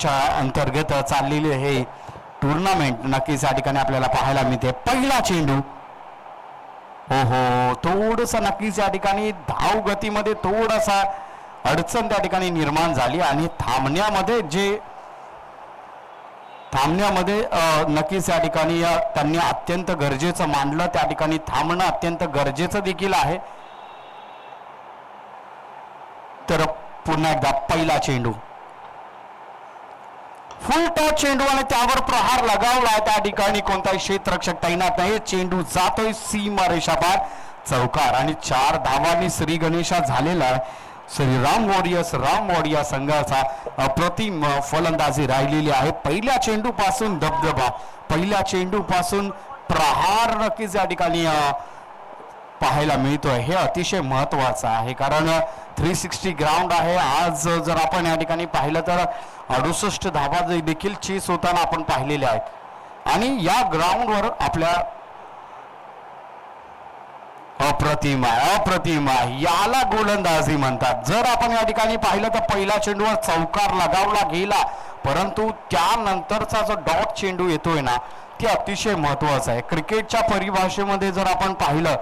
संघाच्या अंतर्गत चाललेले हे टुर्नामेंट नक्कीच या ठिकाणी आपल्याला पाहायला मिळते। पहिला चेंडू, हो थोडस नक्कीच या ठिकाणी धाव गतीमध्ये थोडासा अडचण त्या ठिकाणी निर्माण झाली आणि थांबण्यामध्ये नक्कीच या ठिकाणी त्यांनी अत्यंत गरजेचं मानलं, त्या ठिकाणी थांबणं अत्यंत गरजेचं देखील आहे। तर पुन्हा एकदा पहिला चेंडू, फुल टॉस चेंडू आणि त्यावर प्रहार लगावला, त्या ठिकाणी कोणताही क्षेत्ररक्षक तैनात नाही, चेंडू जातोय सीमा रेषापार चौकार आणि 4 धावांनी श्री गणेशा झालेला आहे। श्री राम वॉरियर्स संघाचा अप्रतिम फलंदाजी राहिलेली आहे। पहिल्या चेंडू पासून दबदबा, पहिल्या चेंडू पासून प्रहार नक्कीच या ठिकाणी पाहायला मिळतोय, हे अतिशय महत्वाचं आहे कारण 360 ग्राउंड आहे। आज जर आपण या ठिकाणी पाहिलं तर 68 धावा देखील चेस होताना आपण पाहिलेले आहेत आणि या ग्राउंडवर आपल्या अप्रतिम याला गोलंदाजी म्हणतात। जर आपण या ठिकाणी पाहिलं तर पहिला चेंडूवर चौकार लगावला गेला, परंतु त्यानंतरचा जो डॉट चेंडू येतोय ना, ते अतिशय महत्वाचं आहे। क्रिकेटच्या परिभाषेमध्ये जर आपण पाहिलं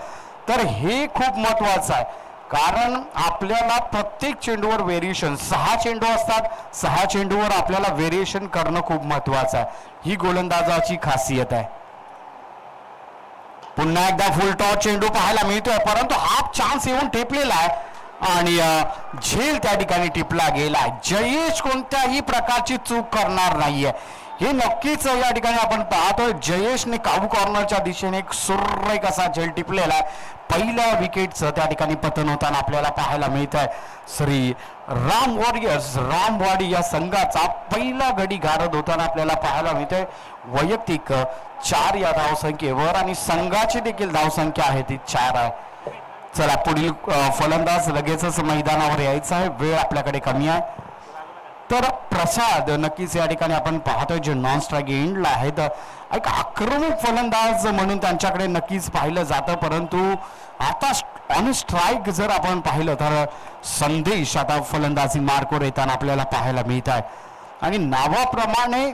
तर हे खूप महत्वाचं आहे कारण आपल्याला प्रत्येक चेंडूवर व्हेरिएशन, 6 चेंडू असतात, 6 चेंडूवर आपल्याला व्हेरिएशन करणं खूप महत्वाचं आहे, ही गोलंदाजाची खासियत आहे। पुन्हा एकदा फुल टॉस चेंडू पाहायला मिळतोय, परंतु हाफ चान्स येऊन टिपलेला आहे आणि झेल त्या ठिकाणी टिपला गेला। जयेश कोणत्याही प्रकारची चूक करणार नाहीये, हे नक्कीच या ठिकाणी आपण पाहतोय। जयेशने काबू कॉर्नरच्या दिशेने एक सुरेख असा झेल टिपलेला आहे। पहिल्या विकेटचं त्या ठिकाणी पतन होताना आपल्याला पाहायला मिळत आहे। श्री राम वॉरियर्स रामवाडी या संघाचा पहिला गडी गारद होताना आपल्याला पाहायला मिळतंय। वैयक्तिक 4 या धावसंख्येवर आणि संघाची देखील धावसंख्या आहे ती 4 आहे। चला पुढील फलंदाज लगेचच मैदानावर यायचा आहे, वेळ आपल्याकडे कमी आहे। तर प्रसाद नक्कीच या ठिकाणी आपण पाहतोय जे नॉन स्ट्राईक एंडला आहेत, एक आक्रमक फलंदाज म्हणून त्यांच्याकडे नक्कीच पाहिलं जातं, परंतु आता ऑन स्ट्राईक जर आपण पाहिलं तर संदेश आता फलंदाजी मार्कवर येताना आपल्याला पाहायला मिळत आहे आणि नावाप्रमाणे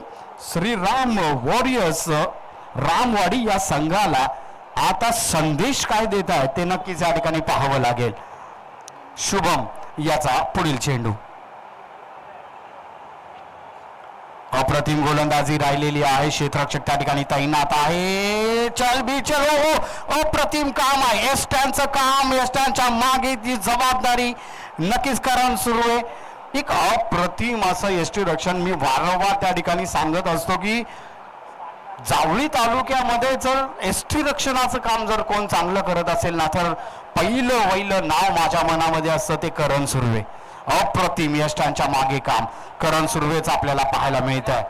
श्रीराम वॉरियर्स रामवाडी या संघाला आता संदेश काय देत आहे ते नक्कीच या ठिकाणी पाहावं लागेल। शुभम याचा पुढील चेंडू, अप्रतिम गोलंदाजी राहिलेली आहे, क्षेत्ररक्षक त्या ठिकाणी तैनात आहे। चल बी चलो, अप्रतिम काम आहे एस्टॅनचं काम, एस्टॅनच्या मागे ती जबाबदारी नक्कीच करण सुरू आहे। एक अप्रतिम असं एसटी रक्षण मी वारंवार त्या ठिकाणी सांगत असतो की जावळी तालुक्यामध्ये जर एसटी रक्षणाचं काम जर कोण चांगलं करत असेल ना, तर पहिलं नाव माझ्या मनामध्ये असतं ते करण सुर्वे। अप्रतिम यष्टांच्या मागे काम करण सुर्वेच आपल्याला पाहायला मिळत आहे।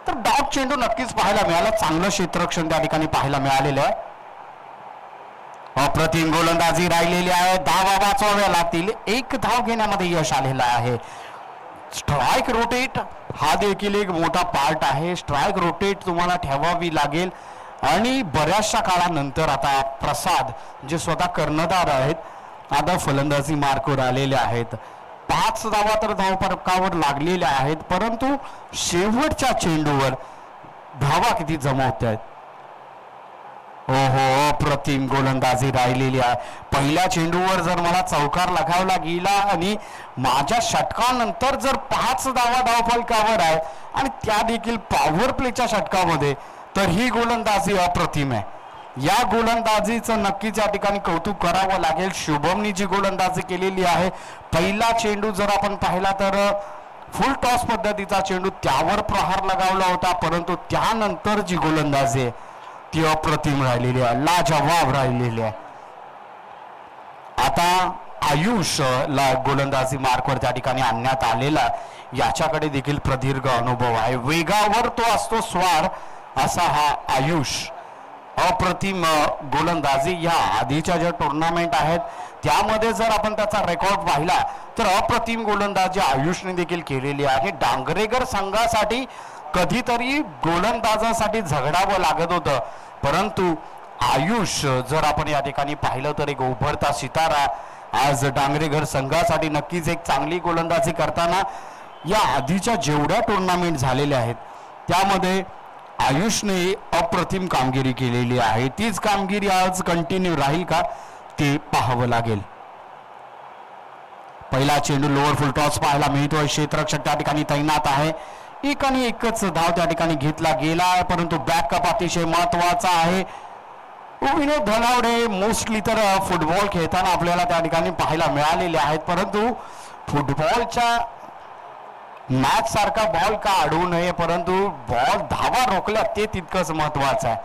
तर डॉट चेंडू नक्कीच पाहायला मिळाला, चांगलं क्षेत्ररक्षण त्या ठिकाणी पाहायला मिळालेलं आहे। अप्रतिम गोलंदाजी राहिलेली आहे, धावा वाचवाव्या लागतील, 1 धाव घेण्यामध्ये यश आलेलं आहे। स्ट्राईक रोटेट हा देखील एक मोठा पार्ट आहे, स्ट्राईक रोटेट तुम्हाला ठेवावी लागेल आणि बऱ्याचशा काळानंतर आता प्रसाद जे स्वतः कर्णधार आहेत आता फलंदाजी मार्कवर आलेले आहेत। 5 धावा तर धावफलकावर लागलेल्या आहेत, परंतु शेवटच्या चेंडूवर धावा किती जमवत आहेत। अप्रतिम गोलंदाजी राहिलेली आहे। पहिल्या चेंडूवर जर मला चौकार लगावला गेला आणि माझ्या षटकानंतर जर 5 धावा धावफलकावर आहे आणि त्या देखील पॉवर प्लेच्या षटकामध्ये, तर ही गोलंदाजी अप्रतिम आहे। या गोलंदाजीचं नक्कीच या ठिकाणी कौतुक करावं लागेल। शुभमनी जी गोलंदाजी केलेली आहे, पहिला चेंडू जर आपण पाहिला तर फुल टॉस पद्धतीचा चेंडू, त्यावर प्रहार लगावला होता, परंतु त्यानंतर जी गोलंदाजी आहे ती अप्रतिम राहिलेली आहे, लाजवाब राहिलेली आहे। आता आयुष ला गोलंदाजी मार्कवर त्या ठिकाणी आणण्यात आलेला, याच्याकडे देखील प्रदीर्घ अनुभव आहे, वेगावर तो असतो स्वार असा हा आयुष। अप्रतिम गोलंदाजी या आधीच्या ज्या टुर्नामेंट आहेत त्यामध्ये जर आपण त्याचा रेकॉर्ड पाहिला तर अप्रतिम गोलंदाजी आयुषने देखील केलेली आहे। डांगरेकर संघासाठी कधीतरी गोलंदाजासाठी झगडावं लागत होतं, परंतु आयुष जर आपण या ठिकाणी पाहिलं तर एक उभरता सितारा आज डांगरेकर संघासाठी नक्कीच एक चांगली गोलंदाजी करताना या आधीच्या जेवढ्या टुर्नामेंट झालेल्या आहेत त्यामध्ये आयुषने अप्रतिम कामगिरी केलेली आहे. तीच कामगिरी आज कंटिन्यू राहील का ते पाहावं लागेल. पहिला चेंडू लोअर फुल टॉस पाहायला मिळतोय. क्षेत्ररक्षक त्या ठिकाणी तैनात आहे. एक आणि एकच धाव त्या ठिकाणी घेतला गेला आहे, परंतु बॅकअप अतिशय महत्वाचा आहे. विनोद धनावडे मोस्टली तर फुटबॉल खेळताना आपल्याला त्या ठिकाणी पाहायला मिळालेले आहेत, परंतु फुटबॉलच्या मॅच सारखा बॉल का अडवू नये, परंतु बॉल धावा रोखल्या ते तितकंच महत्वाचं आहे.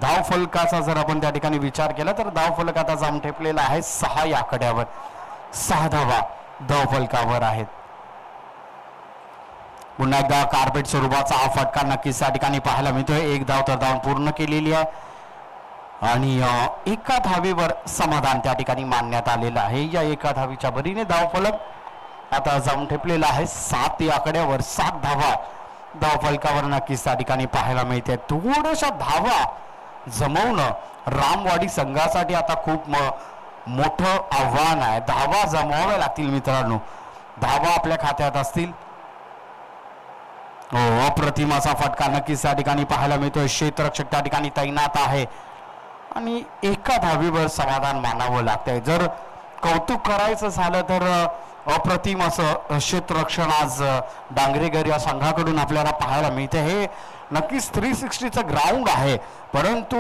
धाव फलकाचा जर आपण त्या ठिकाणी विचार केला तर धाव फलक आता जाऊन ठेपलेला आहे 6 या आकड्यावर. 6 धावा धाव फलकावर आहेत. पुन्हा एकदा कार्पेट स्वरूपाचा हा फटका नक्कीच त्या ठिकाणी पाहायला मिळतोय. एक धाव तर धाव पूर्ण केलेली आहे आणि एका धावेवर समाधान त्या ठिकाणी मानण्यात आलेलं आहे. या एका धावीच्या बरीने धाव फलक आता जाऊन ठेपलेला आहे 7 या आकड्यावर. 7 धावा धाव फलकावर नक्कीच त्या ठिकाणी पाहायला मिळते. थोड्याशा धावा जमवणं रामवाडी संघासाठी आता खूप मोठं आव्हान आहे. धावा जमवाव्या लागतील मित्रांनो. धावा आपल्या खात्यात असतील. अप्रतिम असा फटका नक्कीच त्या ठिकाणी पाहायला मिळतोय. क्षेत्ररक्षक त्या ठिकाणी तैनात आहे आणि एका धावीवर समाधान मानावं लागतंय. जर कौतुक करायचं झालं तर अप्रतिम असं क्षेत्ररक्षण आज डांगरेकर या संघाकडून आपल्याला पाहायला मिळते. हे नक्कीच 360चं ग्राउंड आहे, परंतु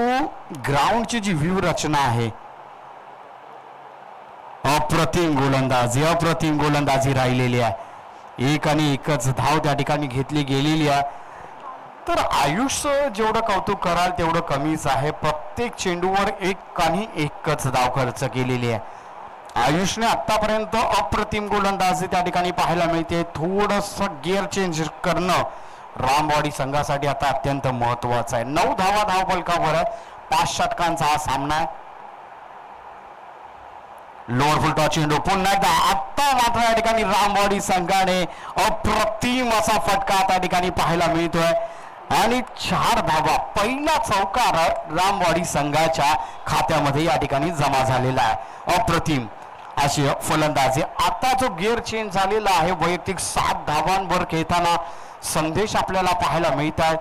ग्राउंडची जी व्ह्यू रचना आहे अप्रतिम गोलंदाजी राहिलेली आहे. एक आणि एकच धाव त्या ठिकाणी घेतली गेलेली आहे. तर आयुष जेवढं कौतुक कराल तेवढं कमीच आहे. प्रत्येक चेंडूवर एक आणि एकच धाव खर्च केलेली आहे. आयुषने आतापर्यंत अप्रतिम गोलंदाजी त्या ठिकाणी पाहायला मिळते. थोडस गिअर चेंज करणं रामवाडी संघासाठी आता अत्यंत महत्वाचं आहे. 9 धावा धाव फलकावर आहे. 5 षटकांचा हा सामना आहे. लोअर फुल टॉस चेंडू पुन्हा एकदा. आता मात्र या ठिकाणी रामवाडी संघाने अप्रतिम असा फटका त्या ठिकाणी पाहायला मिळतोय आणि 4 धावा पहिला चौकार रामवाडी संघाच्या खात्यामध्ये या ठिकाणी जमा झालेला आहे. अप्रतिम अशी फलंदाजी. आता जो गिअर चेंज झालेला आहे वैयक्तिक 7 धावांवर खेळताना संदेश आपल्याला पाहायला मिळत आहे.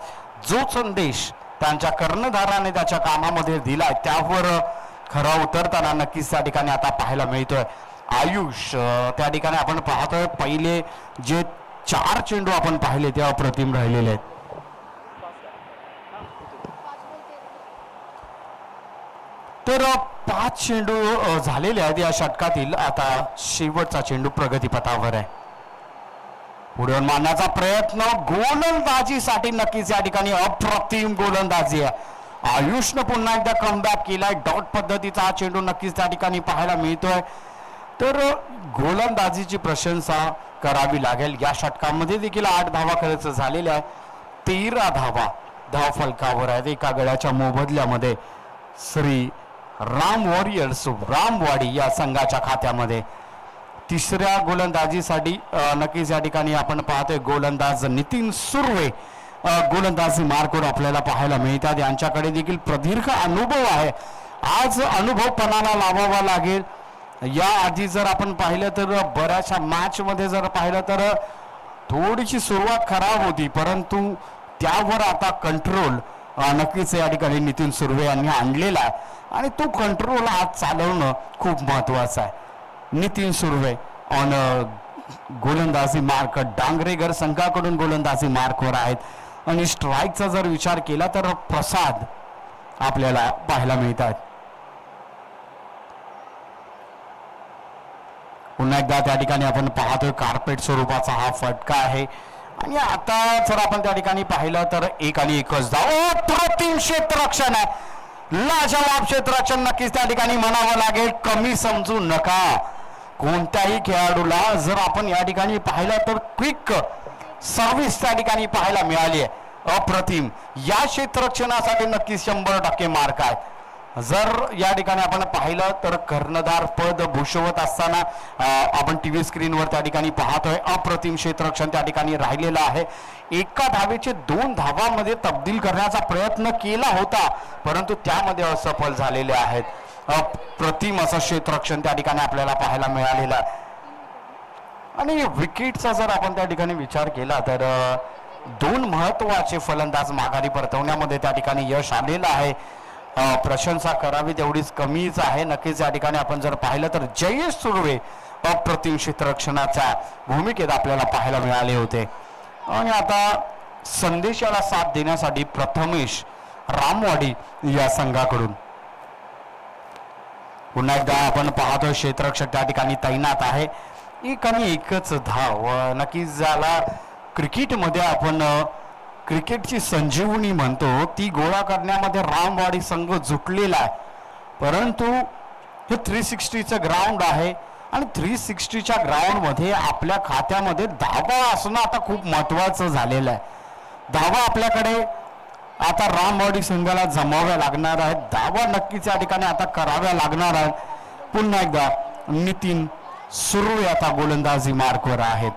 जो संदेश त्यांच्या कर्णधाराने त्याच्या कामामध्ये दिलाय त्यावर खरा उतरताना नक्कीच त्या ठिकाणी आता पाहायला मिळतोय. आयुष त्या ठिकाणी आपण पाहतोय पहिले जे 4 चेंडू आपण पाहिले ते अप्रतिम राहिलेले आहेत. तर 5 चेंडू झालेले आहेत या षटकातील. आता शेवटचा चेंडू प्रगतीपथावर आहे. पुढे मारण्याचा प्रयत्न गोलंदाजीसाठी नक्कीच या ठिकाणी अप्रतिम गोलंदाजी आहे. आयुषनं पुन्हा एकदा कमबॅक केलाय. डॉट पद्धतीचा हा चेंडू नक्कीच त्या ठिकाणी पाहायला मिळतोय. तर गोलंदाजीची प्रशंसा करावी लागेल. या षटकामध्ये देखील 8 धावा खर्च झालेल्या आहेत. 13 धावा धाव फलकावर आहेत. एका गड्याच्या मोबदल्यामध्ये श्री राम वॉरियर्स रामवाडी या संघाच्या खात्यामध्ये. तिसऱ्या गोलंदाजीसाठी नक्कीच या ठिकाणी आपण पाहतोय गोलंदाज नितीन सुर्वे गोलंदाजी मार्कवर आपल्याला पाहायला मिळतात. यांच्याकडे देखील प्रदीर्घ अनुभव आहे. आज अनुभव पणाला लावावा लागेल. या आधी जर आपण पाहिलं तर बऱ्याचशा मॅच मध्ये जर पाहिलं तर थोडीशी सुरुवात खराब होती, परंतु त्यावर आता कंट्रोल नक्कीच या ठिकाणी नितीन सुर्वे यांनी आणलेला आहे आणि तो कंट्रोल आज चालवणं खूप महत्वाचं आहे. नितीन सुर्वे ऑन गोलंदाजी मार्क डांगरेकर संघाकडून गोलंदाजी मार्कवर आहेत आणि स्ट्राईकचा जर विचार केला तर प्रसाद आपल्याला पाहायला मिळतात. पुन्हा एकदा त्या ठिकाणी आपण पाहतोय कार्पेट स्वरूपाचा हा फटका आहे आणि आता जर आपण त्या ठिकाणी पाहिलं तर 1 आणि 1च धाव. अप्रतिम क्षेत्ररक्षण आहे. लाजवाब क्षेत्ररक्षण नक्कीच त्या ठिकाणी म्हणावं लागेल. कमी समजू नका कोणत्याही खेळाडूला. जर आपण या ठिकाणी पाहिलं तर क्विक सर्व्हिस त्या ठिकाणी पाहायला मिळाली आहे. अप्रतिम. या क्षेत्ररक्षणासाठी नक्कीच 100% मार्क आहे. जर या ठिकाणी आपण पाहिलं तर कर्णधार पद भूषवत असताना आपण टीव्ही स्क्रीनवर त्या ठिकाणी पाहतोय अप्रतिम क्षेत्ररक्षण त्या ठिकाणी राहिलेलं आहे. एका धावेचे 2 धावांमध्ये तब्दील करण्याचा प्रयत्न केला होता, परंतु त्यामध्ये असफल झालेले आहेत. अप्रतिम असं क्षेत्ररक्षण त्या ठिकाणी आपल्याला पाहायला मिळालेलं आहे. आणि विकेटचा जर आपण त्या ठिकाणी विचार केला तर दोन महत्वाचे फलंदाज माघारी परतवण्यामध्ये त्या ठिकाणी यश आलेलं आहे. प्रशंसा करावी तेवढीच कमीच आहे. नक्कीच या ठिकाणी आपण जर पाहिलं तर जयेश सुर्वे अप्रतिम क्षेत्ररक्षणाच्या भूमिकेत आपल्याला पाहायला मिळाले होते. आणि आता संदेशाला साथ देण्यासाठी प्रथमेश रामवाडी या संघाकडून पुन्हा एकदा आपण पाहतोय क्षेत्ररक्षक त्या ठिकाणी तैनात आहे. एक आणि एकच धाव. नक्कीच ज्याला क्रिकेटमध्ये आपण क्रिकेटची संजीवनी म्हणतो ती गोळा करण्यामध्ये रामवाडी संघ जुटलेला आहे. परंतु हे 360चं ग्राउंड आहे आणि 360च्या ग्राउंडमध्ये आपल्या खात्यामध्ये धावा असणं आता खूप महत्वाचं झालेलं आहे. धावा आपल्याकडे आता रामवाडी संघाला जमाव्या लागणार आहेत. धावा नक्कीच या ठिकाणी आता कराव्या लागणार आहेत. पुन्हा एकदा नितीन सुर्वे आता गोलंदाजी मार्कवर आहेत.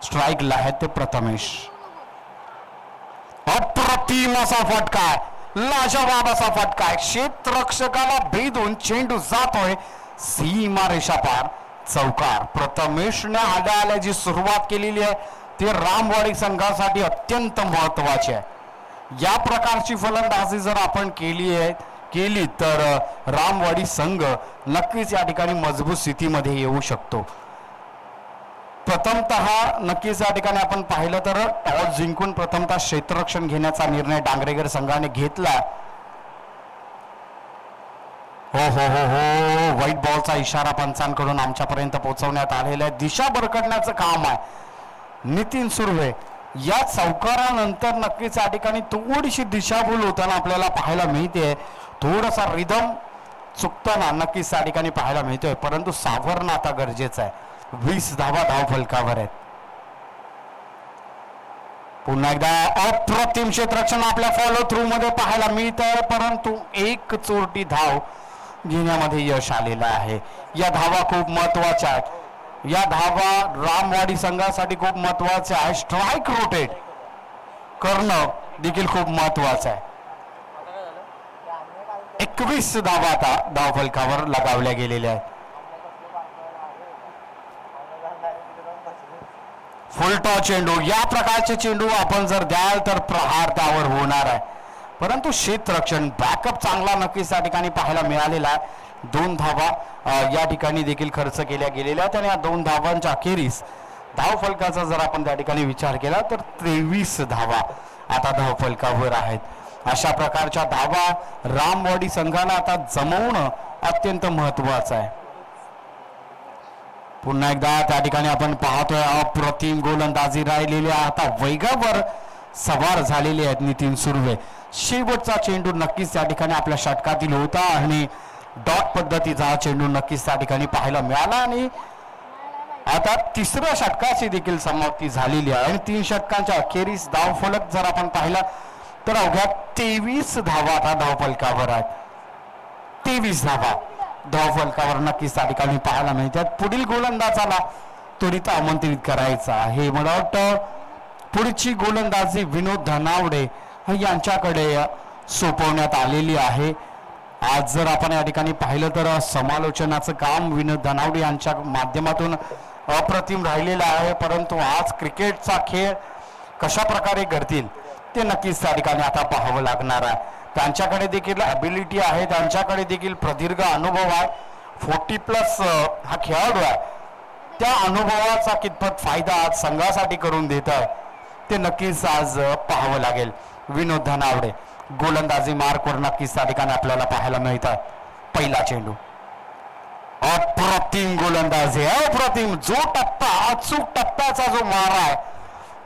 स्ट्राईकला आहेत ते प्रथमेश. अप्रतिम असा फटका, लाजवाब असा फटका, क्षेत्ररक्षकाला भेदून चेंडू जातोय सीमारेषा पार, चौकार. प्रथमेशने आल्या जी सुरुवात केलेली आहे ते रामवाडी संघासाठी अत्यंत महत्वाची आहे. या प्रकारची फलंदाजी जर आपण केली तर रामवाडी संघ नक्कीच या ठिकाणी मजबूत स्थितीमध्ये येऊ शकतो. प्रथमतः नक्कीच या ठिकाणी आपण पाहिलं तर टॉस जिंकून प्रथमतः क्षेत्ररक्षण घेण्याचा निर्णय डांगरेकर संघाने घेतला. हो हो हो हो, व्हाईट बॉलचा इशारा पंचांकडून आमच्यापर्यंत पोहोचवण्यात आलेला आहे. दिशा भरकटण्याचं काम आहे. नितीन सुर्वे या चौकारानंतर नक्कीच या ठिकाणी थोडीशी दिशाभूल होताना आपल्याला पाहायला मिळते. थोडासा रिदम चुकताना नक्कीच त्या ठिकाणी पाहायला मिळतोय. परंतु सावरणं आता गरजेचं आहे. 20 धावा धाव फलकावर आहेत. पुन्हा एकदा अप्रतिम क्षेत्ररक्षण आपल्या फॉलो थ्रू मध्ये पाहायला मिळत आहे. परंतु एक चोरटी धाव घेण्यामध्ये यश आलेलं आहे. या धावा खूप महत्वाच्या आहेत. या धावा रामवाडी संघासाठी खूप महत्वाच्या आहे. स्ट्राईक रोटेट करणं देखील खूप महत्वाचं आहे. 21 धावा आता धाव फलकावर लगावल्या गेलेल्या आहेत. फुलटॉ चेंडू, या प्रकारचे चेंडू आपण जर द्याल तर प्रहार त्यावर होणार आहे. परंतु क्षेत्ररक्षण बॅकअप चांगला नक्कीच त्या ठिकाणी पाहायला मिळालेला आहे. 2 धावा या ठिकाणी देखील खर्च केल्या गेलेल्या आहेत आणि या 2 धावांच्या अखेरीस धाव फलकाचा जर आपण त्या ठिकाणी विचार केला तर 23 धावा आता धाव फलकावर आहेत. अशा प्रकारच्या धावा रामवाडी संघाला आता जमवणं अत्यंत महत्वाचं आहे. पुन्हा एकदा त्या ठिकाणी आपण पाहतोय अप्रतिम गोलंदाजी राहिलेली आता वेगावर सवार झालेले आहेत नितीन सुर्वे. शेवटचा चेंडू नक्कीच त्या ठिकाणी आपल्या षटकातील होता आणि डॉट पद्धतीचा हा चेंडू नक्कीच त्या ठिकाणी पाहायला मिळाला आणि आता तिसऱ्या षटकाची देखील समाप्ती झालेली आहे आणि 3 षटकांच्या अखेरीस धाव फलक जर आपण पाहिला तर अवघ्या 23 धावा आता धाव फलकावर आहेत. 23 धावा धाव फलकावर नक्कीच त्या ठिकाणी पाहायला मिळतात. पुढील गोलंदाजाला त्वरित आमंत्रित करायचं आहे. मला वाटतं पुढची गोलंदाजी विनोद धनावडे यांच्याकडे सोपवण्यात आलेली आहे. आज जर आपण या ठिकाणी पाहिलं तर समालोचनाचं काम विनोद धनावडे यांच्या माध्यमातून अप्रतिम राहिलेलं आहे. परंतु आज क्रिकेटचा खेळ कशा प्रकारे करतील ते नक्कीच त्या ठिकाणी आता पाहावं लागणार आहे. त्यांच्याकडे देखील ॲबिलिटी आहे, त्यांच्याकडे देखील प्रदीर्घ अनुभव आहे. 40+ हा खेळाडू आहे. त्या अनुभवाचा कितपत फायदा आज संघासाठी करून देत आहे ते नक्कीच आज पाहावं लागेल. विनोद धनावडे गोलंदाजी मार्कवर नक्कीच त्या ठिकाणी आपल्याला पाहायला मिळतात. पहिला चेंडू, अप्रतिम गोलंदाजी, अप्रतिम. जो टप्पा, अचूक टप्प्याचा जो मारा आहे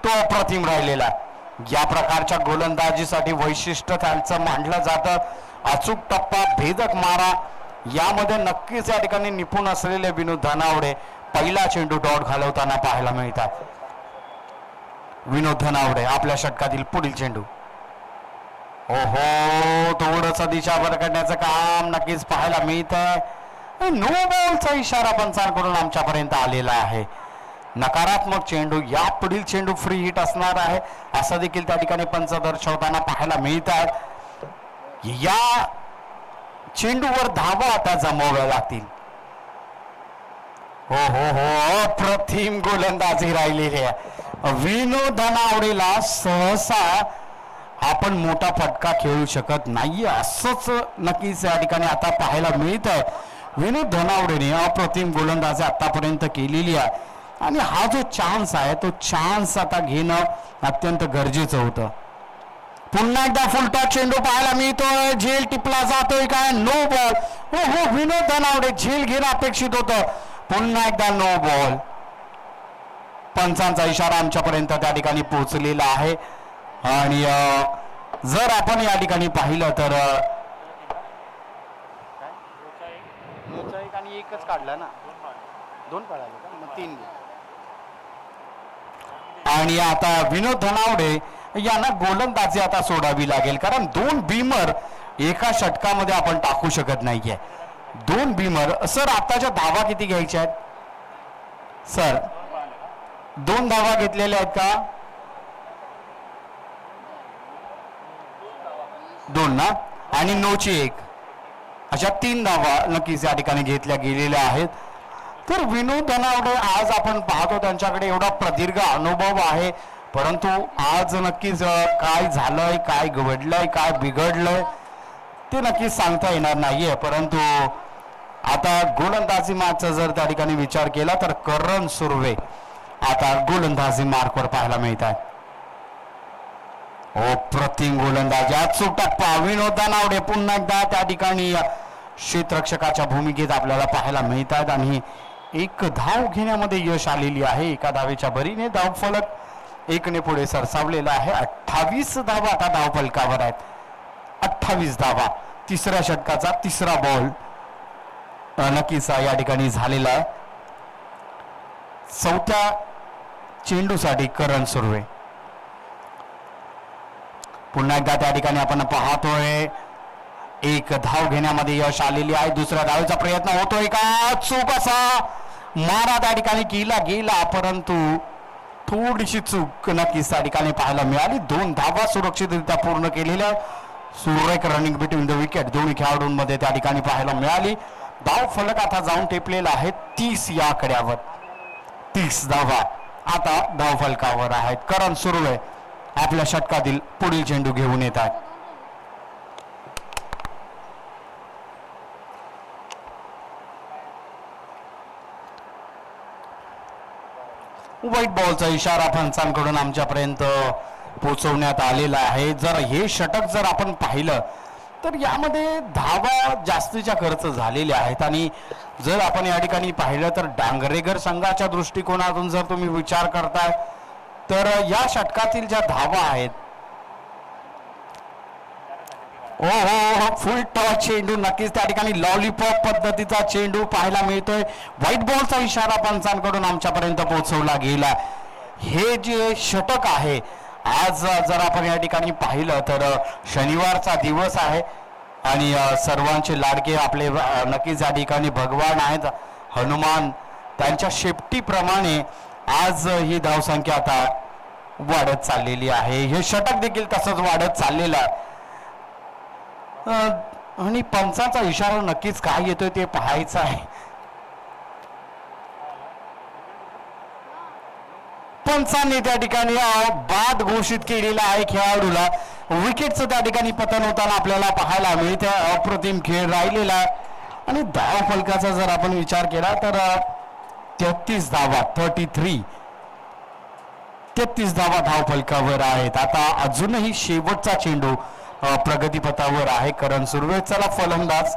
तो अप्रतिम राहिलेला आहे. या प्रकारच्या गोलंदाजीसाठी वैशिष्ट्य त्यांचं मांडलं जातं. अचूक टप्पा, भेदक मारा, यामध्ये नक्कीच या ठिकाणी निपुण असलेले विनोद धनावडे पहिला चेंडू डॉट घालवताना पाहायला मिळतात. विनोद धनावडे आपल्या षटकातील पुढील चेंडू. ओहो, थोडंसं दिशा भरकटण्याचं काम नक्कीच पाहायला मिळत आहे. नो बॉलचा इशारा पंचांकडून आमच्यापर्यंत आलेला आहे. नकारात्मक चेंडू, या पुढील चेंडू फ्री हिट असणार आहे असं देखील त्या ठिकाणी पंच दर्शवताना पाहायला मिळत आहे. या चेंडूवर धावा आता जमवाव्या लागतील. हो हो हो, अप्रतिम गोलंदाजी राहिलेली आहे. विनोद धनावडेला सहसा आपण मोठा फटका खेळू शकत नाहीये, असंच नक्कीच या ठिकाणी आता पाहायला मिळत आहे. विनोद धनावडेने अप्रतिम गोलंदाजी आतापर्यंत केलेली आहे आणि हा जो चान्स आहे तो चान्स आता घेणं अत्यंत गरजेचं होतं. पुन्हा एकदा फुलटॉस चेंडू पाहायला मिळतोय. झेल टिपला जातोय काय? No ball. हो हो, विनोद धनावडे झेल घेणं अपेक्षित होतं. पुन्हा एकदा नो बॉल. पंचांचा इशारा आमच्यापर्यंत त्या ठिकाणी पोहोचलेला आहे आणि जर आपण या ठिकाणी पाहिलं तर एकच काढला ना, दोन काढाले का, मग तीन. आणि आता विनोद धनावडे यांना गोलंदाजी आता सोडावी लागेल, कारण दोन बीमर एका षटकामध्ये आपण टाकू शकत नाहीये. दोन बीमर. सर आताच्या धावा किती घ्यायच्या आहेत सर? दोन धावा घेतलेल्या आहेत का? दोन ना, आणि नोची एक, अशा तीन धावा नक्कीच या ठिकाणी घेतल्या गेलेल्या आहेत. तर विनोद धनावडे आज आपण पाहतो त्यांच्याकडे एवढा प्रदीर्घ अनुभव आहे, परंतु आज नक्कीच काय झालंय, काय घडलंय, काय बिघडलंय ते नक्कीच सांगता येणार नाहीये. परंतु आता गोलंदाजी मार्कचा जर त्या ठिकाणी विचार केला तर करण सुर्वे आता गोलंदाजी मार्कवर पाहायला मिळत आहे. अप्रतिम गोलंदाजी, अचूक टप्पा. विनोद धनावडे पुन्हा एकदा त्या ठिकाणी क्षेत्ररक्षकाच्या भूमिकेत आपल्याला पाहायला मिळत आहेत आणि एक धाव घेण्यामध्ये यश आलेली आहे. एका धावेच्या भरीने धाव फलक एकने पुढे सरसावलेला आहे. 28 धावा आता धाव फलकावर आहेत. 28 धावा. तिसऱ्या षटकाचा तिसरा बॉल नक्कीच या ठिकाणी झालेला आहे. चौथ्या चेंडूसाठी करण सुर्वे. पुन्हा एकदा त्या ठिकाणी आपण पाहतोय एक धाव घेण्यामध्ये यश आलेली आहे. दुसऱ्या धावेचा प्रयत्न होतोय का? चूक असा मारा त्या ठिकाणी केला गेला, परंतु थोडीशी चूक नक्कीच त्या ठिकाणी पाहायला मिळाली. दोन धावा सुरक्षितरित्या पूर्ण केलेल्या. सुरेख रनिंग बिटवीन द विकेट दोन्ही खेळाडूंमध्ये त्या ठिकाणी पाहायला मिळाली. धाव फलक आता जाऊन टेपलेला आहे 30 या आकड्यावर. 30 धावा आता धाव फलकावर आहेत. करण सुर्वे आपल्या षटकातील पुढील चेंडू घेऊन येतात. व्हाईट बॉलचा इशारा पंचांकडून आमच्यापर्यंत पोहोचवण्यात आलेला आहे. जर हे षटक जर आपण पाहिलं तर यामध्ये धावा जास्तीच्या खर्च झालेल्या आहेत आणि जर आपण या ठिकाणी पाहिलं तर डांगरेकर संघाच्या दृष्टिकोनातून जर तुम्ही विचार करताय तर या षटकातील ज्या धावा आहेत, ओ हो, फुल टॉस चेंडू नक्कीच त्या ठिकाणी लॉलीपॉप पद्धतीचा चेंडू पाहायला मिळतोय. व्हाईट बॉलचा इशारा पंचांकडून आमच्यापर्यंत पोहोचवला गेला. हे जे षटक आहे आज जर आपण या ठिकाणी पाहिलं तर शनिवारचा दिवस आहे आणि सर्वांचे लाडके आपले नक्कीच या ठिकाणी भगवान आहेत हनुमान, त्यांच्या शेपटीप्रमाणे आज ही धावसंख्या आता वाढत चाललेली आहे. हे षटक देखील तसंच वाढत चाललेलं आहे आणि पंचाचा इशारा नक्कीच काय येतोय ते पाहायचं आहे. पंचांनी त्या ठिकाणी बाद घोषित केलेला आहे खेळाडूला. विकेटचं त्या ठिकाणी पतन होताना आपल्याला पाहायला मिळते. अप्रतिम खेळ राहिलेला आहे आणि धाव फलकाचा जर आपण विचार केला तर 33 धावा 33 धावा धाव फलकावर आहेत. आता अजूनही शेवटचा चेंडू प्रगतीपथावर आहे. करण सुर्वे चला फलंदाज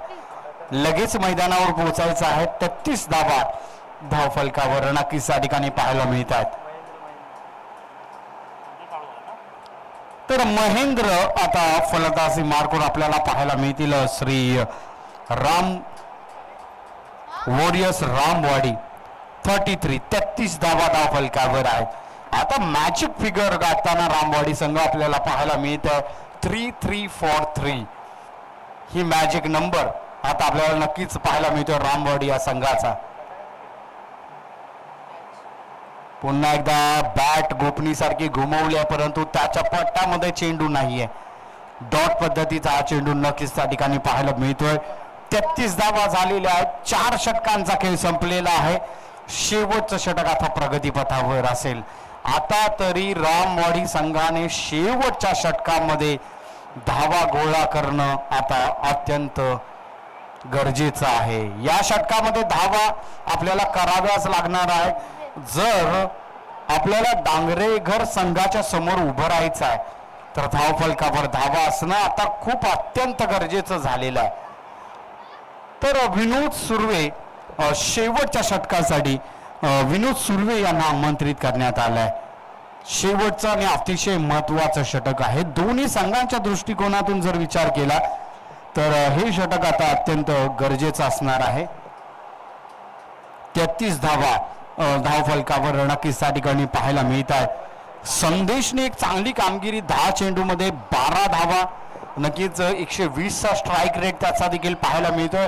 लगेच मैदानावर पोहोचायचा आहे. 33 धावा धाव फलकावर नक्कीच या ठिकाणी पाहायला मिळतात. तर महेंद्र आता फलंदाजी मार्कवर आपल्याला पाहायला मिळतील. श्री राम वॉरियर्स रामवाडी 33 धावा धाव फलकावर आहेत. आता मॅजिक फिगर गाठताना रामवाडी संघ आपल्याला पाहायला मिळतं. 3343 ही मॅजिक नंबर आता आपल्याला नक्कीच पाहायला मिळतो रामवाडी या संघाचा. पुन्हा एकदा बॅट गोपनीसारखी घुमवली आहे, परंतु त्याच्या पट्टामध्ये चेंडू नाहीये. डॉट पद्धतीचा हा चेंडू नक्कीच त्या ठिकाणी पाहायला मिळतोय. 33 धावा झालेल्या आहेत. 4 षटकांचा खेळ संपलेला आहे. शेवटचं षटक आता प्रगतीपथावर असेल. आता तरी रामवाडी संघाने शेवटच्या षटकामध्ये धावा गोळा करणं आता अत्यंत गरजेचं आहे. या षटकामध्ये धावा आपल्याला कराव्याच लागणार आहे. जर आपल्याला डांगरेघर संघाच्या समोर उभं राहायचं आहे तर धावफलकावर धावा असणं आता खूप अत्यंत गरजेचं झालेलं आहे. तर विनोद सुर्वे शेवटच्या षटकासाठी विनोद सुर्वे यांना आमंत्रित करण्यात आलंय. शेवटचं आणि अतिशय महत्वाचं षटक आहे. दोन्ही संघांच्या दृष्टिकोनातून जर विचार केला तर हे षटक आता अत्यंत गरजेचं असणार आहे. 33 धावा धावफलकावर नक्कीच त्या ठिकाणी पाहायला मिळत आहे. संदेशने एक चांगली कामगिरी, 10 चेंडूमध्ये 12 धावा, नक्कीच 120चा स्ट्राईक रेट त्याचा देखील पाहायला मिळतोय.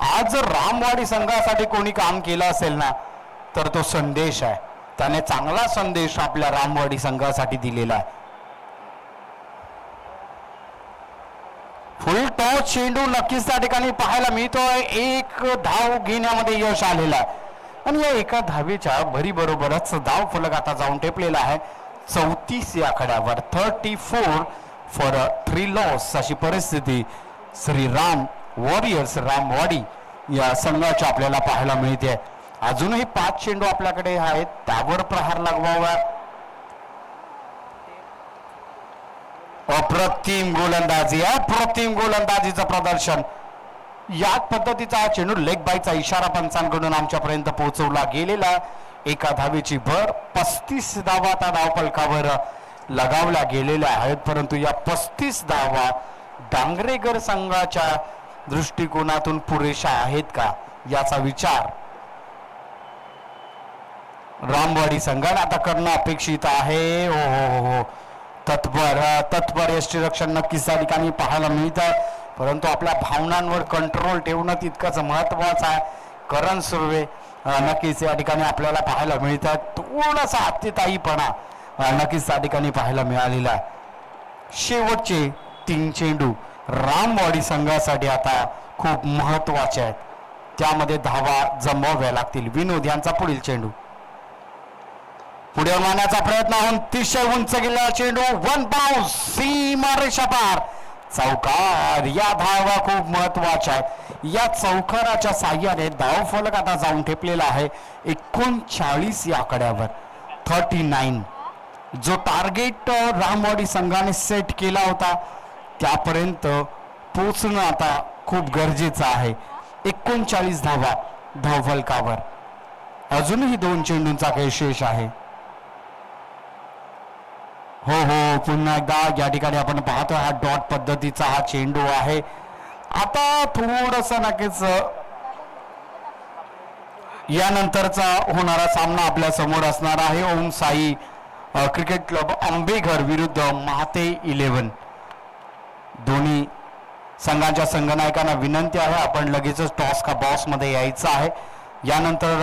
आज जर रामवाडी संघासाठी कोणी काम केलं असेल ना तर तो संदेश आहे. त्याने चांगला संदेश आपल्या रामवाडी संघासाठी दिलेला आहे. फुल टॉस चेंडू नक्कीच त्या ठिकाणी पाहायला मिळतोय. एक धाव घेण्यामध्ये यश आलेलं आहे आणि या एका धावेच्या भरीबरोबरच धाव फलक आता जाऊन टेपलेला आहे 34 या आकड्यावर. 34 फॉर 3 लॉस अशी परिस्थिती श्रीराम वॉरियर्स रामवाडी या संघाच्या आपल्याला पाहायला मिळते. अजूनही 5 चेंडू आपल्याकडे आहेत, त्यावर प्रहार लागवावा. अप्रतिम गोलंदाजी, अप्रतिम गोलंदाजीचं प्रदर्शन. याच पद्धतीचा हा चेंडू लेग बायचा इशारा पंचांकडून आमच्यापर्यंत पोहोचवला गेलेला. एका धावेची भर 35 धावा त्या धावफलकावर लगावल्या गेलेल्या आहेत. परंतु या 35 धावा डांगरेघर संघाच्या दृष्टिकोनातून पुरेशा आहेत का याचा विचार रामवाडी संघाने आता करणं अपेक्षित आहे. हो हो हो, तत्पर यष्टीरक्षण नक्कीच त्या ठिकाणी पाहायला मिळत आहे. परंतु आपल्या भावनांवर कंट्रोल ठेवणं तितकंच महत्वाचं आहे. करण सुर्वे नक्कीच या ठिकाणी आपल्याला पाहायला मिळतात. थोडासा हत्तीताईपणा नक्कीच त्या ठिकाणी पाहायला मिळालेला आहे. शेवटचे 3 चेंडू रामवाडी संघासाठी आता खूप महत्वाचे आहेत. त्यामध्ये धावा जमवाव्या लागतील. विनोद यांचा पुढील चेंडू पुढे मारण्याचा प्रयत्न होऊन अतिशय उंच गेलेला चेंडू, 1 बाउन्स, सीमारेषा पार, चौकार. या धावा खूप महत्वाच्या आहेत. या चौकाराच्या साह्याने धाव फलक आता जाऊन ठेपलेला आहे 39 या आकड्यावर. 39 जो टार्गेट रामवाडी संघाने सेट केला होता त्यापर्यंत पोहोचणं आता खूप गरजेचं आहे. 39 धावा धावफलकावर. अजूनही 2 चेंडूंचा काही शेष आहे. हो हो, पुन्हा एकदा या ठिकाणी आपण पाहतो हा डॉट पद्धतीचा हा चेंडू आहे. आता थोडस नक्कीच यानंतरचा होणारा सामना आपल्या समोर असणार आहे. ओम साई क्रिकेट क्लब आंबेघर विरुद्ध महाते 11. दोन्ही संघांच्या संघनायकांना विनंती आहे आपण लगेचच टॉस का बॉस मध्ये यायचं आहे. यानंतर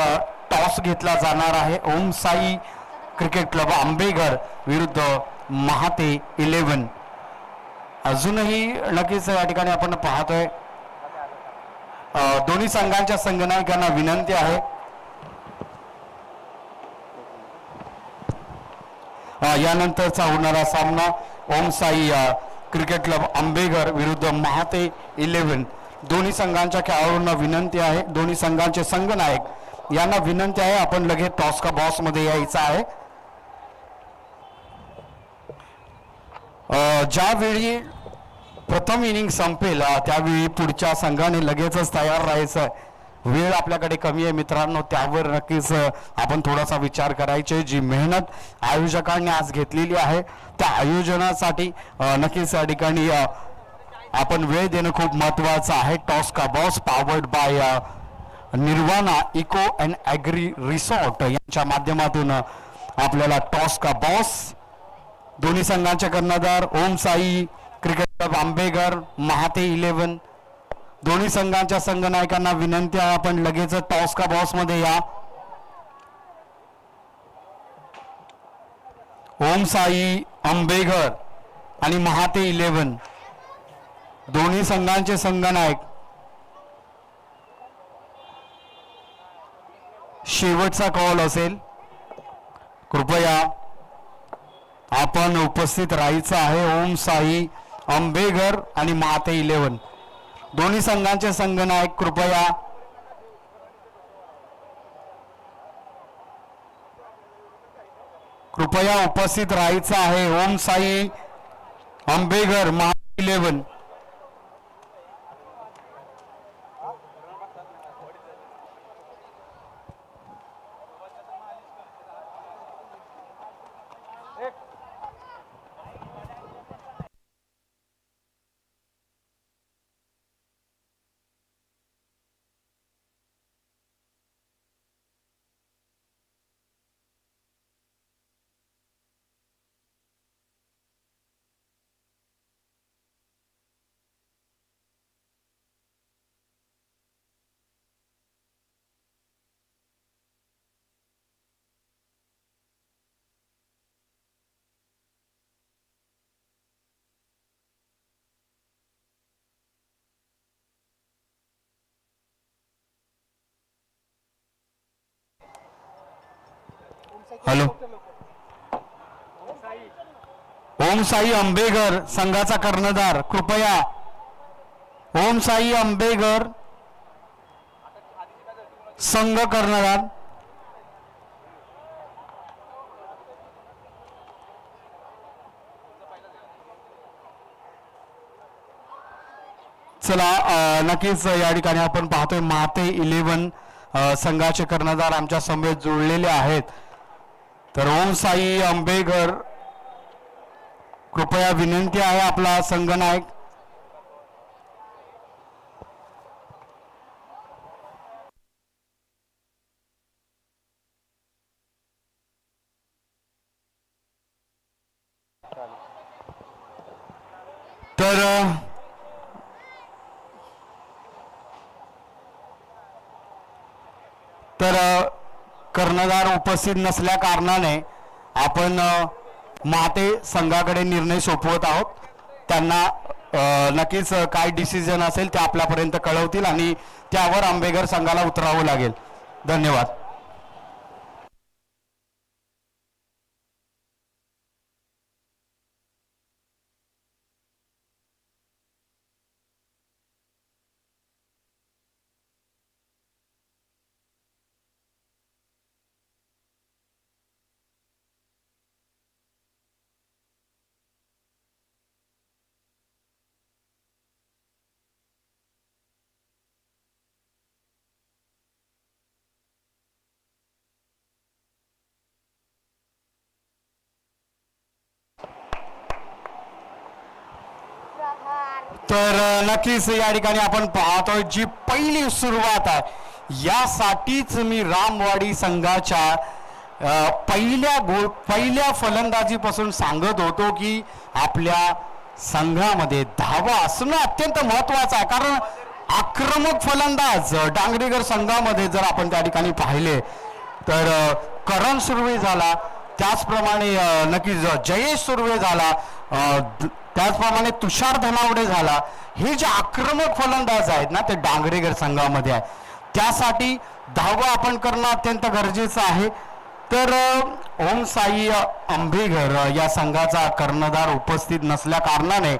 टॉस घेतला जाणार आहे. ओम साई क्रिकेट क्लब आंबेघर विरुद्ध महाते 11. अजूनही नक्कीच या ठिकाणी आपण पाहतोय दोन्ही संघांच्या संघनायकांना विनंती आहे यानंतरचा होणारा सामना ओम साई क्रिकेट क्लब आंबेघर विरुद्ध महाते 11. दोन्ही संघांच्या खेळाडूंना विनंती आहे, दोन्ही संघांचे संघनायक यांना विनंती आहे आपण लगेच टॉस का बॉस मध्ये यायचं आहे. ज्यावेळी प्रथम इनिंग संपेल त्यावेळी पुढच्या संघाने लगेचच तयार राहायचं. वेळ आपल्याकडे कमी आहे मित्रांनो, त्यावर नक्कीच आपण थोडासा विचार करायचे. जी मेहनत आयोजकांनी आज घेतलेली आहे त्या आयोजनासाठी नक्कीच या ठिकाणी आपण वेळ देणं खूप महत्वाचं आहे. टॉस का boss powered by Nirvana eco and agri resort यांच्या माध्यमातून आपल्याला टॉस का बॉस. दोन्ही संघांचे कर्णधार ओम साई क्रिकेट क्लब आंबेघर महाते 11. दोन्ही संघांच्या संघनायकांना विनंती आहे आपण लगेच टॉस का बॉस मध्ये या. ओम साई आंबेघर आणि महाते 11 दोन्ही संघांचे संघनायक शेवटचा कॉल असेल. कृपया आपण उपस्थित राहायचं आहे. ओम साई अंबेघर आणि माते 11 दोन्ही संघांचे संघनायक कृपया उपस्थित राहायचं आहे. ओम साई अंबेघर माते 11. हॅलो. ओम साई अंबेघर संघाचा कर्णधार कृपया. ओम साई अंबेघर संघ कर्णधार. चला नक्कीच या ठिकाणी आपण पाहतोय माते 11 संघाचे कर्णधार आमच्या समेत जुळलेले आहेत. तर ओम साई अंबेघर कृपया विनंती आहे आपला संघनायक. तर कर्णधार उपस्थित नसल्या कारणाने आपण माते संघाकडे निर्णय सोपवत आहोत. त्यांना नक्कीच काय डिसिजन असेल ते आपल्यापर्यंत कळवतील आणि त्यावर अंबेघर संघाला उतरावं लागेल. धन्यवाद. तर नक्कीच या ठिकाणी आपण पाहतोय जी पहिली सुरुवात आहे यासाठीच मी रामवाडी संघाच्या पहिल्या फलंदाजीपासून सांगत होतो की आपल्या संघामध्ये धावा असणं अत्यंत महत्वाचं आहे. कारण आक्रमक फलंदाज डांगरेकर संघामध्ये जर आपण त्या ठिकाणी पाहिले तर करण सुर्वे झाला, त्याचप्रमाणे नक्कीच जयेश सुर्वे झाला, त्याचप्रमाणे तुषार धनावडे झाला. हे जे आक्रमक फलंदाज आहेत ना ते डांगरेकर संघामध्ये आहे. त्यासाठी धावा आपण करणं अत्यंत गरजेचं आहे. तर ओम साई अंबेघर या संघाचा कर्णधार उपस्थित नसल्या कारणाने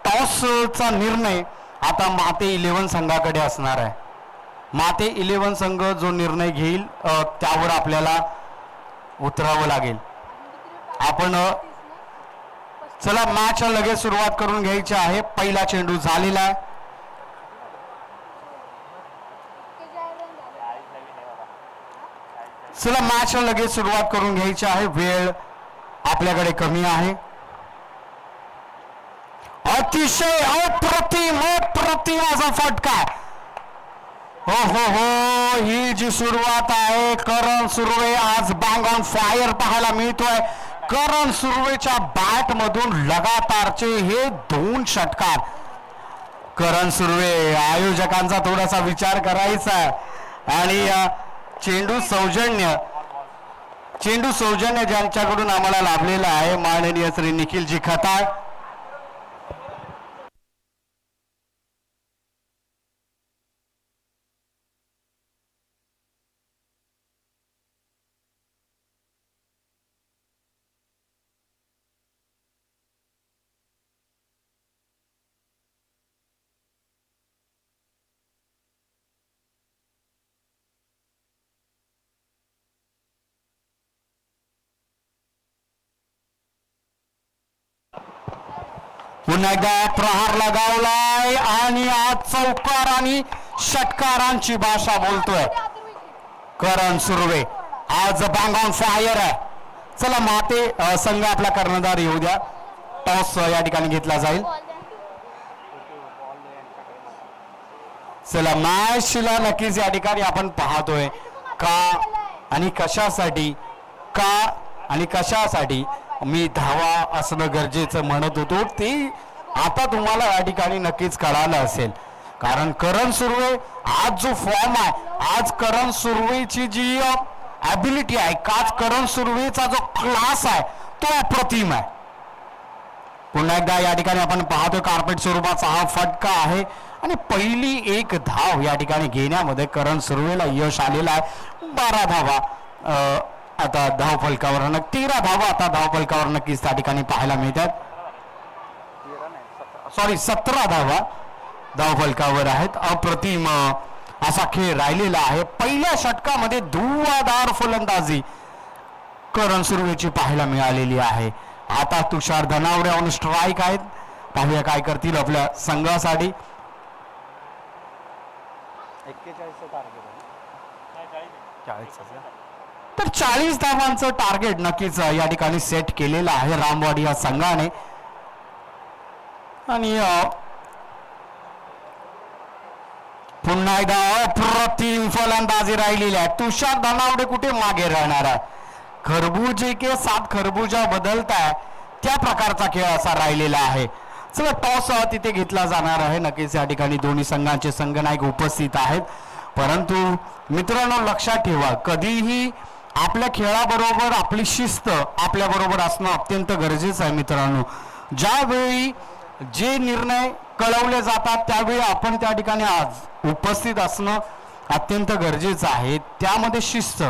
टॉसचा निर्णय आता माते 11 संघाकडे असणार आहे. माते 11 संघ जो निर्णय घेईल त्यावर आपल्याला उतरावं लागेल. आपण चला मॅच लगेच सुरुवात करून घ्यायची आहे. पहिला चेंडू झालेला आहे. चला मॅच लगेच सुरुवात करून घ्यायची आहे. वेळ आपल्याकडे कमी आहे. अतिशय अप्रतिम असा फटका. हो हो हो, ही जी सुरुवात आहे करण सुर्वे आज बँग ऑन फायर पाहायला मिळतोय. करण सुर्वेच्या बॅट मधून लगातारचे हे 2 षटकार. करण सुर्वे आयोजकांचा थोडासा विचार करायचा आणि चेंडू सौजन्य ज्यांच्याकडून आम्हाला लाभलेला आहे माननीय श्री निखिलजी खताळ. पुन्हा एकदा प्रहार लगावलाय आणि आज चौकार आणि षटकारांची भाषा बोलतोय करण सुर्वे. आज बँग ऑन फायर आहे. चला माते संघ आपला कर्णधार येऊ द्या. टॉस या ठिकाणी घेतला जाईल. चला मॅचला नक्कीच या ठिकाणी आपण पाहतोय का आणि कशासाठी मी धावा असणं गरजेचं म्हणत होतो ते आता तुम्हाला या ठिकाणी नक्कीच कळालं असेल. कारण करण सुर्वे आज जो फॉर्म आहे, आज करण सुर्वेची जी ॲबिलिटी आहे, आज करण सुर्वेचा जो क्लास आहे तो अप्रतिम आहे. पुन्हा एकदा या ठिकाणी आपण पाहतोय कार्पेट स्वरूपाचा हा फटका आहे आणि पहिली एक धाव या ठिकाणी घेण्यामध्ये करण सुर्वेला यश आलेलं आहे. 12 धावा आता धाव फलकावर 13 धावा आता धाव फलकावर नक्कीच त्या ठिकाणी पाहायला मिळतात. 17 धावा धाव फलकावर आहेत. अप्रतिम असा खेळ राहिलेला आहे. पहिल्या षटकामध्ये धुव्वाधार फलंदाजी करण सुर्वेची पाहायला मिळालेली आहे. आता तुषार धनावडे ऑन स्ट्राईक आहेत. पाहूया काय करतील आपल्या संघासाठी. 40 धावांचं टार्गेट नक्कीच या ठिकाणी सेट केलेलं आहे रामवाडी या संघाने. आणि पुन्हा एकदा अप्रतिम फलंदाजी राहिलेली आहे. तुषार धनावडे कुठे मागे राहणार आहे. खरबूजे के साथ खरबूजा बदलताय त्या प्रकारचा खेळ असा राहिलेला आहे. चला टॉस तिथे घेतला जाणार आहे. नक्कीच या ठिकाणी दोन्ही संघांचे संघनायक उपस्थित आहेत. परंतु मित्रांनो लक्षात ठेवा, कधीही आपल्या खेळाबरोबर आपली शिस्त आपल्या बरोबर असणं अत्यंत गरजेचं आहे. मित्रांनो ज्यावेळी जे निर्णय कळवले जातात त्यावेळी आपण त्या ठिकाणी आज उपस्थित असणं अत्यंत गरजेचं आहे. त्यामध्ये शिस्त.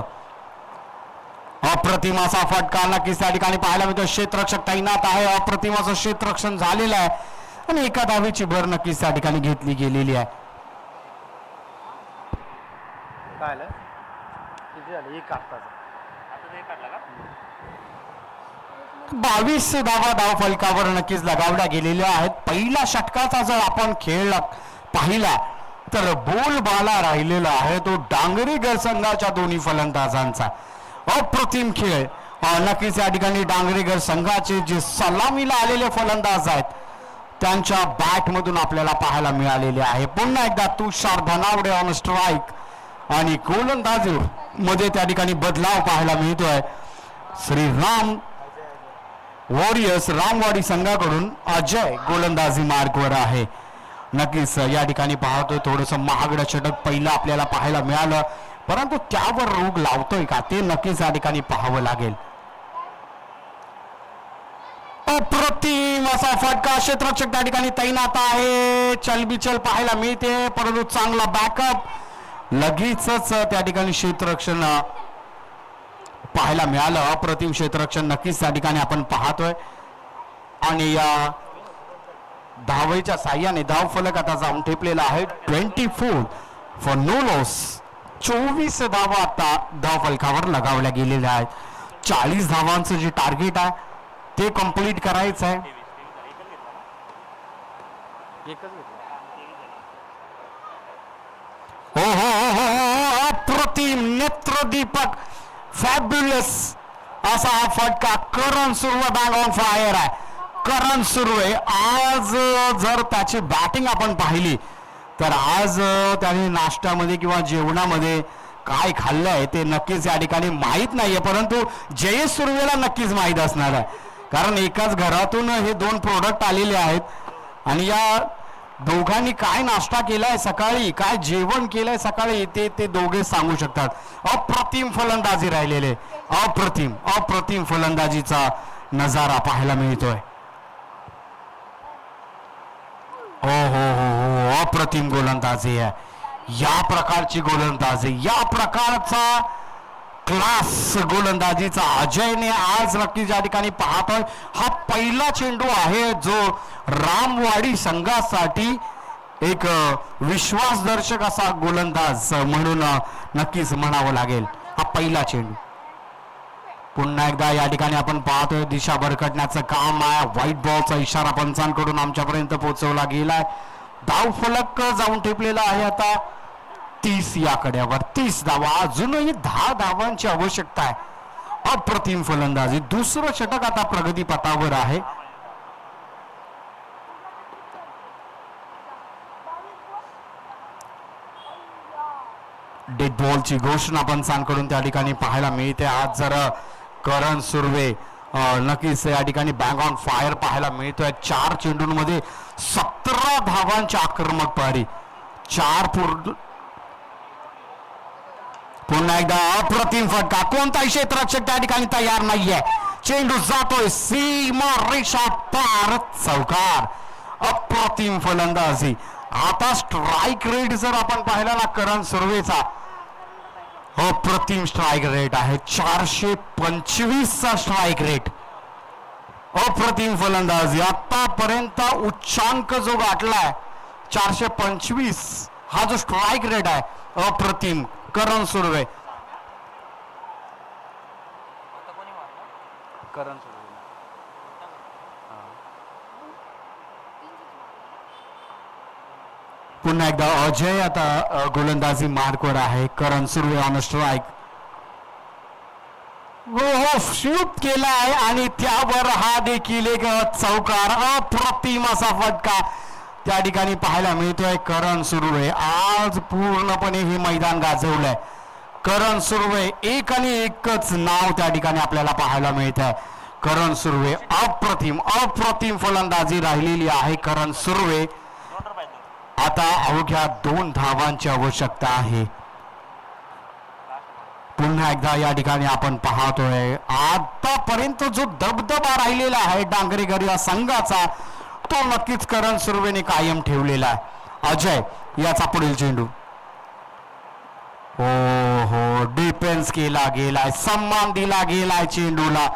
अप्रतिम असा फटका नक्कीच त्या ठिकाणी पाहायला मिळतो. क्षेत्ररक्षक तैनात आहे. अप्रतिम असं क्षेत्ररक्षण झालेलं आहे आणि एका धावेची भर नक्कीच त्या ठिकाणी घेतली गेलेली आहे. 22 धावा धाव फलकावर नक्कीच लगावल्या गेलेल्या आहेत. पहिल्या षटकाचा जर आपण खेळ पाहिला तर बोलबाला राहिलेला आहे तो डांगरेकर संघाच्या दोन्ही फलंदाजांचा. अप्रतिम खेळ नक्कीच या ठिकाणी डांगरेकर संघाचे जे सलामीला आलेले फलंदाज आहेत त्यांच्या बॅट मधून आपल्याला पाहायला मिळालेले आहे. पुन्हा एकदा तुषार धनावडे ऑन स्ट्राईक आणि गोलंदाजी मध्ये त्या ठिकाणी बदलाव पाहायला मिळतोय. श्रीराम वॉरियर्स रामवाडी संघाकडून अजय गोलंदाजी मार्गवर आहे. नक्कीच या ठिकाणी पाहतोय थोडंसं महागडं षटक पहिलं आपल्याला पाहायला मिळालं, परंतु त्यावर रोग लावतोय का ते नक्कीच या ठिकाणी पाहावं लागेल. अप्रतिम असा फटका. क्षेत्ररक्षक त्या ठिकाणी तैनात आहे. चलबिचल पाहायला मिळते परंतु चांगला बॅकअप. लगेचच त्या ठिकाणी क्षेत्ररक्षण पाहायला मिळालं. अप्रतिम क्षेत्ररक्षण नक्कीच त्या ठिकाणी आपण पाहतोय. आणि या धावेच्या साह्याने धाव फलक आता जाऊन ठेपलेला आहे. 24 फॉर नो लॉस. 24 धावा आता धाव फलकावर लगावल्या गेलेल्या आहेत. 40 धावांचं जे टार्गेट आहे ते कंप्लीट करायचं आहे. हो हो हो अप्रतिम नेत्रदीपक फॅब्युलस असा हा फटका. करण सुर्वे बँग ऑन फायर आहे. करण सुर्वे आज जर त्याची बॅटिंग आपण पाहिली तर आज त्याने नाश्त्यामध्ये किंवा जेवणामध्ये काय खाल्लंय ते नक्कीच या ठिकाणी माहीत नाहीये, परंतु जयेश सुर्वेला नक्कीच माहीत असणार आहे. कारण एकाच घरातून हे दोन प्रोडक्ट आलेले आहेत आणि या दोघांनी काय नाश्ता केलाय सकाळी, काय जेवण केलंय सकाळी ते दोघे सांगू शकतात. अप्रतिम फलंदाजी राहिलेले. अप्रतिम फलंदाजीचा नजारा पाहायला मिळतोय. हो हो हो हो अप्रतिम गोलंदाजी आहे. या प्रकारची गोलंदाजी, या प्रकारचा क्लास गोलंदाजीचा अजयने आज नक्कीच या ठिकाणी पाहतोय. हा पहिला चेंडू आहे जो रामवाडी संघासाठी एक विश्वासदर्शक असा गोलंदाज म्हणून नक्कीच म्हणावं लागेल. हा पहिला चेंडू. पुन्हा एकदा या ठिकाणी आपण पाहतोय दिशा भरकटण्याचं काम आहे. व्हाईट बॉलचा इशारा पंचांकडून आमच्यापर्यंत पोहोचवला गेलाय. धाव फलक जाऊन टिपलेला आहे आता 30 या कड्यावर. 30 धावा, अजूनही 10 धावांची आवश्यकता आहे. अप्रतिम फलंदाजी, दुसरं षटक आता प्रगतीपथावर आहे. डेड बॉलची घोषणा पंचांकडून त्या ठिकाणी पाहायला मिळते. आज जर करण सुर्वे नक्कीच या ठिकाणी बँग ऑन फायर पाहायला मिळतोय. 4 चेंडूंमध्ये 17 धावांची आक्रमक पारी. 4 पुन्हा एकदा अप्रतिम फटका, कोणताही क्षेत्ररक्षक त्या ठिकाणी तयार नाहीये. चेंडू जातोय सीमा रेषा पार, चौकार. अप्रतिम फलंदाजी. आता स्ट्राईक रेट जर आपण पाहिला ना करण सुर्वेचा, अप्रतिम स्ट्राईक रेट आहे. 425 चा स्ट्राईक रेट. अप्रतिम फलंदाजी. आतापर्यंत उच्चांक जो गाठलाय 425, हा जो स्ट्राईक रेट आहे अप्रतिम. करण सुर्वे, करण सुर्वे पुन्हा एकदा अजय आता गोलंदाजी मार्कवर आहे. करण सुर्वे ऑन स्ट्राईक. हो शूट केला आहे आणि त्यावर हा देखील एक चौकार. अप्रतिम असा फटका त्या ठिकाणी पाहायला मिळतोय. करण सुर्वे आज पूर्णपणे हे मैदान गाजवलंय. करण सुर्वे, एक आणि एकच नाव त्या ठिकाणी आपल्याला पाहायला मिळत आहे. करण सुर्वे अप्रतिम अप्रतिम फलंदाजी राहिलेली आहे. करण सुर्वे आता अवघ्या 2 धावांची आवश्यकता आहे. पुन्हा एकदा या ठिकाणी आपण पाहतोय आतापर्यंत जो दबदबा राहिलेला आहे डांगरेकर या संघाचा, तो नक्कीच करण सुर्वेने कायम ठेवलेला आहे. अजय याचा पुढील चेंडू. हो डिफेन्स केला गेलाय, सम्मान दिला गेलाय चेंडूला.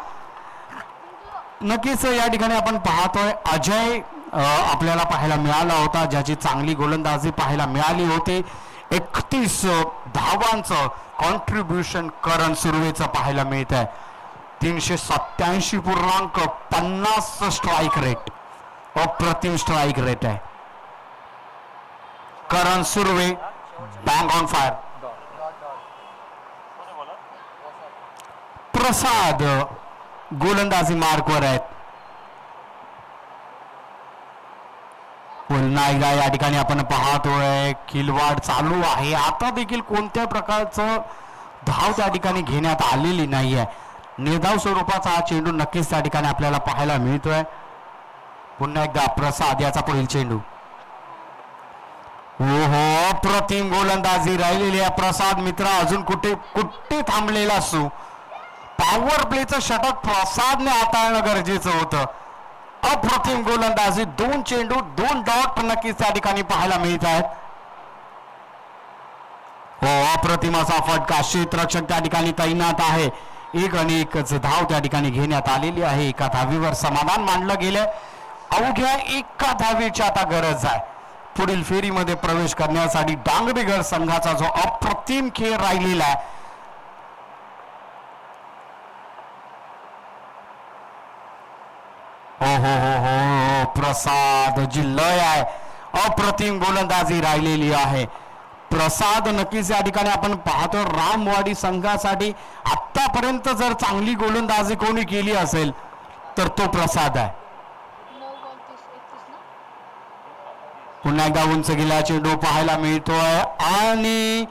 नक्कीच या ठिकाणी आपण पाहतोय अजय आपल्याला पाहायला मिळाला होता, ज्याची चांगली गोलंदाजी पाहायला मिळाली होती. 31 धावांचं कॉन्ट्रीब्युशन करण सुर्वेचं पाहायला मिळत आहे. 387.50 स्ट्राईक रेट. अप्रतिम स्ट्राईक रेट आहे. करण सुर्वे बँग ऑन फायर. प्रसाद गोलंदाजी मार्कवर आहेत. पुन्हा एकदा या ठिकाणी आपण पाहतोय किलवाड चालू आहे. आता देखील कोणत्या प्रकारचं धाव त्या ठिकाणी घेण्यात आलेली नाहीये. निर्धाव स्वरूपाचा हा चेंडू नक्कीच त्या ठिकाणी आपल्याला पाहायला मिळतोय. पुन्हा एकदा प्रसाद याचा पुढील चेंडू. हो अप्रतिम गोलंदाजी राहिलेली आहे. प्रसाद मित्र अजून कुठे थांबलेला असू. पॉवर प्लेचं षटक प्रसादने हाताळणं गरजेचं होतं. अप्रतिम गोलंदाजी. 2 चेंडू 2 डॉट नक्कीच त्या ठिकाणी पाहायला मिळत आहेत. हो अप्रतिम असा फटका. क्षेत्ररक्षक त्या ठिकाणी तैनात आहे. एक आणि एकच धाव त्या ठिकाणी घेण्यात आलेली आहे. एका धावीवर समाधान मानलं गेलं. अवघ्या एका धावेची आता गरज आहे पुढील फेरीमध्ये प्रवेश करण्यासाठी. डांगरेकर संघाचा जो अप्रतिम खेळ राहिलेला आहे. हो प्रसाद जी लय आहे. अप्रतिम गोलंदाजी राहिलेली आहे. प्रसाद नक्कीच या ठिकाणी आपण पाहतो रामवाडी संघासाठी आतापर्यंत जर चांगली गोलंदाजी कोणी केली असेल तर तो प्रसाद आहे. पुन्हा एकदा उंच गेला चेंडू पाहायला मिळतोय आणि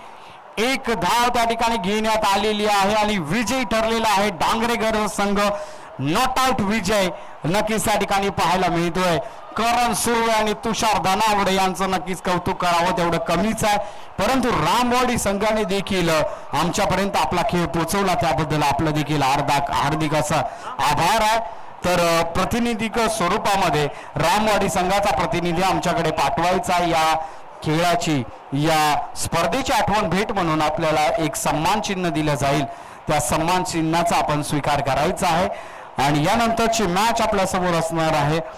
एक धाव त्या ठिकाणी घेण्यात आलेली आहे आणि विजयी ठरलेला आहे डांगरेकर संघ. नॉट आउट विजय नक्कीच त्या ठिकाणी पाहायला मिळतोय. करण सुर्वे आणि तुषार धनावडे यांचं नक्कीच कौतुक करावं तेवढं कमीच आहे. परंतु रामवाडी संघाने देखील आमच्यापर्यंत आपला खेळ पोहोचवला, त्याबद्दल आपलं देखील हार्दिक असा आभार आहे. तर प्रतिनिधिक स्वरूपामध्ये रामवाडी संघाचा प्रतिनिधी आमच्याकडे पाठवायचा. या खेळाची या स्पर्धेची आठवण भेट म्हणून आपल्याला एक सन्मान चिन्ह दिलं जाईल. त्या सन्मान चिन्हाचा आपण स्वीकार करायचा आहे आणि यानंतरची मॅच आपल्या समोर असणार आहे.